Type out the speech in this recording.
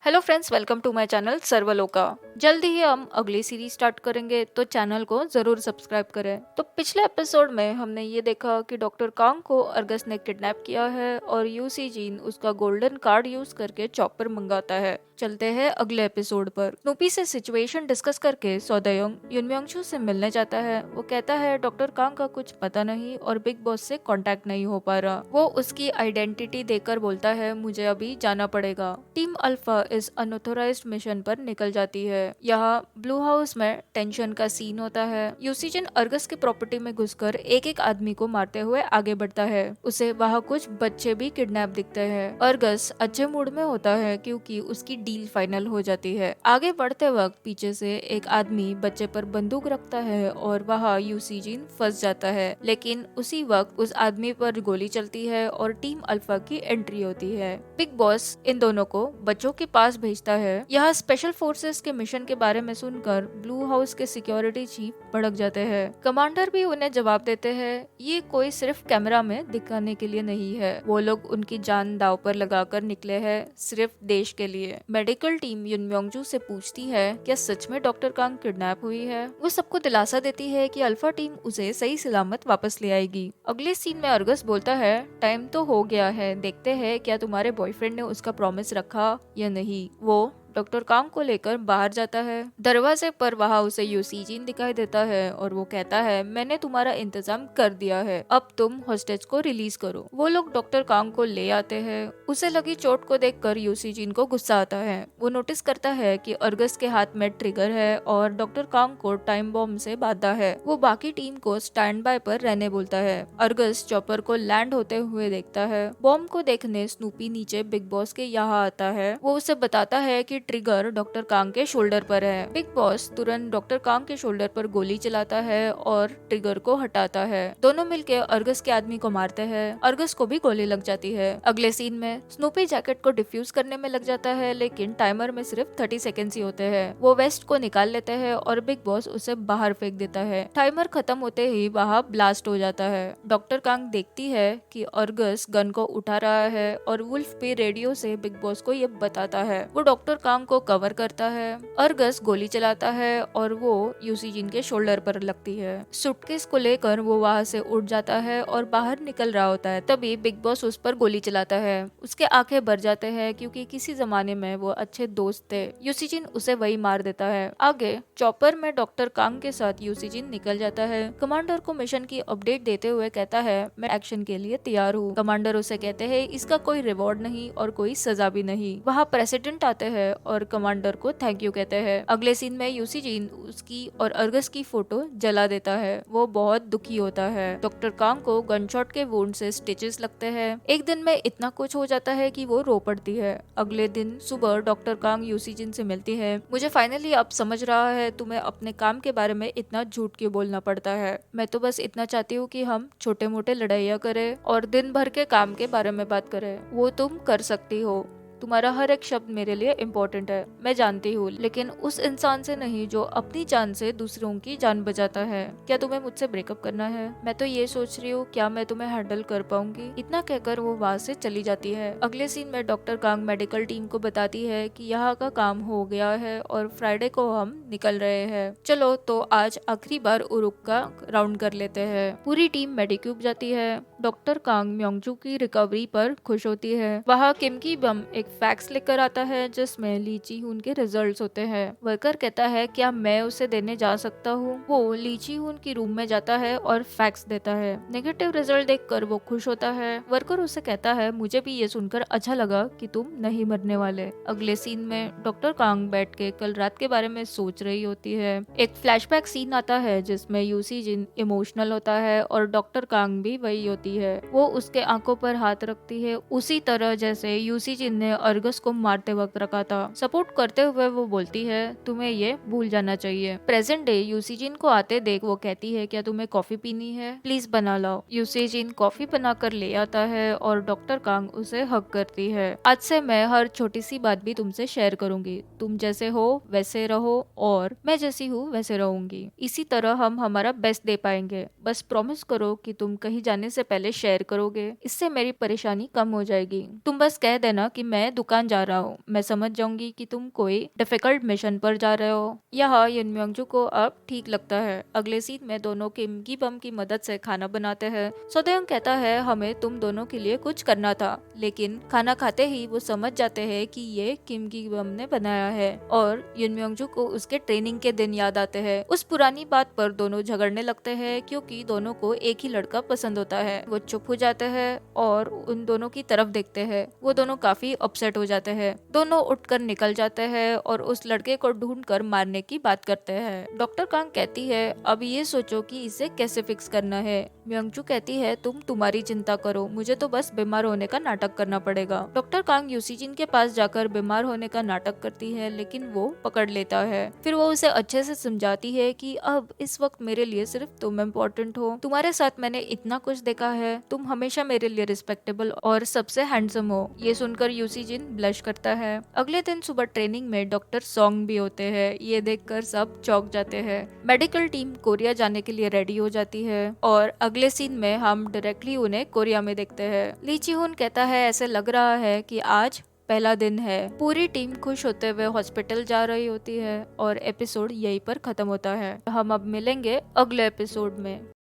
Hello friends, welcome to my channel Sarvaloka. जल्दी ही हम अगली सीरीज स्टार्ट करेंगे, तो चैनल को जरूर सब्सक्राइब करें। तो पिछले एपिसोड में हमने ये देखा कि डॉक्टर कांग को अर्गस ने किडनैप किया है और यूसी जीन उसका गोल्डन कार्ड यूज करके चॉपर मंगाता है। चलते हैं अगले एपिसोड पर। स्नूपी से सिचुएशन डिस्कस करके सौदयोंग युनम्योंगचू से मिलने जाता है। वो कहता है डॉक्टर कांग का कुछ पता नहीं और बिग बॉस से कांटेक्ट नहीं हो पा रहा। वो उसकी आइडेंटिटी देकर बोलता है मुझे अभी जाना पड़ेगा। टीम अल्फा इस अनऑथोराइज्ड मिशन पर निकल जाती है। यहाँ ब्लू हाउस में टेंशन का सीन होता है। यूसीजन अर्गस की प्रॉपर्टी में घुसकर एक एक आदमी को मारते हुए आगे बढ़ता है। उसे वहाँ कुछ बच्चे भी किडनैप दिखते हैं। अर्गस अच्छे मूड में होता है क्योंकि उसकी डील फाइनल हो जाती है। आगे बढ़ते वक्त पीछे से एक आदमी बच्चे पर बंदूक रखता है और वहाँ यूसीजिन फंस जाता है, लेकिन उसी वक्त उस आदमी पर गोली चलती है और टीम अल्फा की एंट्री होती है। बिग बॉस इन दोनों को बच्चों के पास भेजता है। यहाँ स्पेशल फोर्सेस के मिशन के बारे में सुनकर ब्लू हाउस के सिक्योरिटी चीफ भड़क जाते हैं। कमांडर भी उन्हें जवाब देते हैं ये कोई सिर्फ कैमरा में दिखाने के लिए नहीं है, वो लोग उनकी जान दांव पर लगाकर निकले हैं सिर्फ देश के लिए। मेडिकल टीम युनम्योंगजू से पूछती है क्या सच में डॉक्टर कांग किडनैप हुई है। वो सबको दिलासा देती है कि अल्फा टीम उसे सही सलामत वापस ले आएगी। अगले सीन में अर्गस बोलता है टाइम तो हो गया है, देखते हैं क्या तुम्हारे बॉयफ्रेंड ने उसका प्रॉमिस रखा या नहीं। वो डॉक्टर कांग को लेकर बाहर जाता है। दरवाजे पर वहाँ उसे यूसीजिन दिखाई देता है और वो कहता है मैंने तुम्हारा इंतजाम कर दिया है, अब तुम हॉस्टेज को रिलीज करो। वो लोग डॉक्टर कांग को ले आते हैं। उसे लगी चोट को देखकर यूसीजिन को गुस्सा आता है। वो नोटिस करता है कि अर्गस के हाथ में ट्रिगर है और डॉक्टर कांग को टाइम बॉम्ब से बांधा है। वो बाकी टीम को स्टैंड बाय पर रहने बोलता है। अर्गस चॉपर को लैंड होते हुए देखता है। बॉम्ब को देखने स्नूपी नीचे बिग बॉस के यहाँ आता है। वो उसे बताता है कि ट्रिगर डॉक्टर कांग के शोल्डर पर है। बिग बॉस तुरंत डॉक्टर कांग के शोल्डर पर गोली चलाता है और ट्रिगर को हटाता है। दोनों मिलकर अर्गस के आदमी को मारते हैं। अर्गस को भी गोली लग जाती है। अगले सीन में स्नूपी जैकेट को डिफ्यूज करने में लग जाता है, लेकिन टाइमर में सिर्फ 30 सेकेंड्स ही होते हैं। वो वेस्ट को निकाल लेते हैं और बिग बॉस उसे बाहर फेंक देता है। टाइमर खत्म होते ही वहाँ ब्लास्ट हो जाता है। डॉक्टर कांग देखती है कि अर्गस गन को उठा रहा है और वुल्फ भी रेडियो से बिग बॉस को ये बताता है। वो डॉक्टर कांग को कवर करता है। अर्गस गोली चलाता है और वो यूसीजिन के शोल्डर पर लगती है। सूटकेस को लेकर वो वहाँ से उठ जाता है और बाहर निकल रहा होता है। तभी बिग बॉस उस पर गोली चलाता है। उसके आंखें भर जाते हैं क्योंकि किसी जमाने में वो अच्छे दोस्त थे। यूसीजिन उसे वही मार देता है। आगे चॉपर में डॉक्टर कांग के साथ यूसीजिन निकल जाता है। कमांडर को मिशन की अपडेट देते हुए कहता है मैं एक्शन के लिए तैयार हूँ। कमांडर उसे कहते हैं इसका कोई रिवॉर्ड नहीं और कोई सजा भी नहीं। वहाँ प्रेसिडेंट आते हैं और कमांडर को थैंक यू कहते हैं। अगले सीन में यूसीजिन उसकी और अर्गस की फोटो जला देता है। वो बहुत दुखी होता है। डॉक्टर कांग को गनशॉट के वुंड से स्टिचेस लगते हैं। एक दिन में इतना कुछ हो जाता है कि वो रो पड़ती है। अगले दिन सुबह डॉक्टर कांग यूसीजिन से मिलती है। मुझे फाइनली अब समझ रहा है तुम्हें अपने काम के बारे में इतना झूठ क्यों बोलना पड़ता है। मैं तो बस इतना चाहती हूँ कि हम छोटे मोटे लड़ाइयाँ करें और दिन भर के काम के बारे में बात करें। वो तुम कर सकती हो। तुम्हारा हर एक शब्द मेरे लिए इम्पोर्टेंट है, मैं जानती हूँ, लेकिन उस इंसान से नहीं जो अपनी जान से दूसरों की जान बचाता है। क्या तुम्हें मुझसे ब्रेकअप करना है? मैं तो ये सोच रही हूँ क्या मैं तुम्हें हैंडल कर पाऊंगी। इतना कहकर वो वहाँ से चली जाती है। अगले सीन में डॉक्टर कांग मेडिकल टीम को बताती है कि यहाँ का काम हो गया है और फ्राइडे को हम निकल रहे हैं। चलो तो आज आखिरी बार उरुक का राउंड कर लेते हैं। पूरी टीम मेडिक्यूब जाती है। डॉक्टर कांग म्योंगजू की रिकवरी पर खुश होती है। वहाँ किम की बम एक फैक्स लेकर आता है जिसमें ली जी हुन के रिजल्ट्स होते हैं। वर्कर कहता है क्या मैं उसे देने जा सकता हूँ। वो ली जी हुन की रूम में जाता है और फैक्स देता है। नेगेटिव रिजल्ट देखकर वो खुश होता है। वर्कर उसे कहता है मुझे भी ये सुनकर अच्छा लगा कि तुम नहीं मरने वाले। अगले सीन में डॉक्टर कांग बैठ के कल रात के बारे में सोच रही होती है। एक फ्लैशबैक सीन आता है जिसमें यूसीजिन इमोशनल होता है और डॉक्टर कांग भी वही होती है। वो उसके आंखों पर हाथ रखती है उसी तरह जैसे यूसीजिन ने अर्गस को मारते वक्त रखा था। सपोर्ट करते हुए वो बोलती है तुम्हें ये भूल जाना चाहिए। प्रेजेंट डे यूसीजिन को आते देख वो कहती है क्या तुम्हें कॉफी पीनी है, प्लीज बना लाओ। यूसीजिन कॉफी बनाकर ले आता है और डॉक्टर कांग उसे हक करती है। आज से मैं हर छोटी सी बात भी तुमसे शेयर करूंगी। तुम जैसे हो वैसे रहो और मैं जैसी हूँ वैसे रहूंगी। इसी तरह हम हमारा बेस्ट दे पाएंगे। बस प्रॉमिस करो कि तुम कहीं जाने से पहले शेयर करोगे, इससे मेरी परेशानी कम हो जाएगी। तुम बस कह देना कि मैं मैं दुकान जा रहा हूँ, मैं समझ जाऊंगी कि तुम कोई डिफिकल्ट मिशन पर जा रहे हो। यहाँ युन म्योंगजू को अब ठीक लगता है। अगले सीन में दोनों किम की बम की मदद से खाना बनाते हैं। सोदेयोंग कहता है हमें तुम दोनों के लिए कुछ करना था, लेकिन खाना खाते ही वो समझ जाते हैं कि ये किम की बम ने बनाया है और युन म्योंगजू को उसके ट्रेनिंग के दिन याद आते हैं। उस पुरानी बात पर दोनों झगड़ने लगते हैं क्योंकि दोनों को एक ही लड़का पसंद होता है। वो चुप हो जाते हैं और उन दोनों की तरफ देखते हैं। वो दोनों काफी अपसेट हो जाते हैं। दोनों उठकर निकल जाते हैं और उस लड़के को ढूंढकर मारने की बात करते हैं। डॉक्टर कांग कहती है अब ये सोचो कि इसे कैसे फिक्स करना है। म्योंगजू कहती है तुम तुम्हारी चिंता करो, मुझे तो बस बीमार होने का नाटक करना पड़ेगा। डॉक्टर कांग यूसीजिन के पास जाकर बीमार होने का नाटक करती है, लेकिन वो पकड़ लेता है। फिर वो उसे अच्छे से समझाती है कि अब इस वक्त मेरे लिए सिर्फ तुम इम्पोर्टेंट हो, तुम्हारे साथ मैंने इतना कुछ देखा है, तुम हमेशा मेरे लिए रिस्पेक्टेबल और सबसे हैंडसम हो। ये सुनकर यूसीजिन ब्लश करता है। अगले दिन सुबह ट्रेनिंग में डॉक्टर सॉन्ग भी होते हैं। ये देखकर सब चौंक जाते हैं। मेडिकल टीम कोरिया जाने के लिए रेडी हो जाती है और अगले सीन में हम डायरेक्टली उन्हें कोरिया में देखते हैं। ली जी हुन कहता है ऐसे लग रहा है कि आज पहला दिन है। पूरी टीम खुश होते हुए हॉस्पिटल जा रही होती है और एपिसोड यहीं पर खत्म होता है। हम अब मिलेंगे अगले एपिसोड में।